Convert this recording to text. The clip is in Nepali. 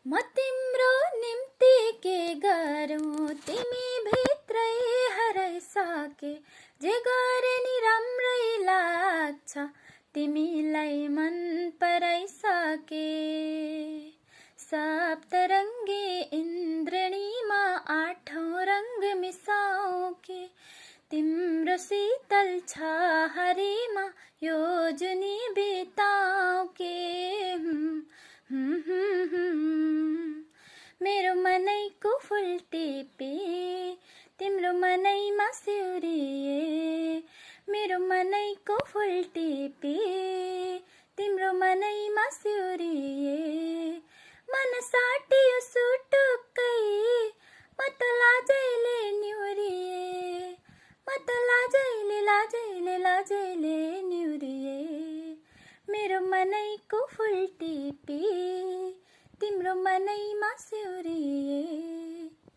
म तिम्रो निम्ति के गरौँ तिमी भित्रै हराइसके जे गरे नि राम्रै लाग्छ तिमीलाई मन पराइसके सप्तरङ्गी इन्द्रणीमा आठौँ रङ्ग मिसाऊ के तिम्रो शीतल छहारीमा यो जुनी बिताऊ के मेरो मनैको फुल टिपे तिम्रो मनैमा सिउरिए मेरो मनैको फुल टिपे तिम्रो मनैमा सिउरिए मन साटियो सुटुक्कै म त लाजैले निहुरिए म त लाजैले निहुरिए मेरो मनैको फुल टिपे तिम्रो मनैमा सिउरिए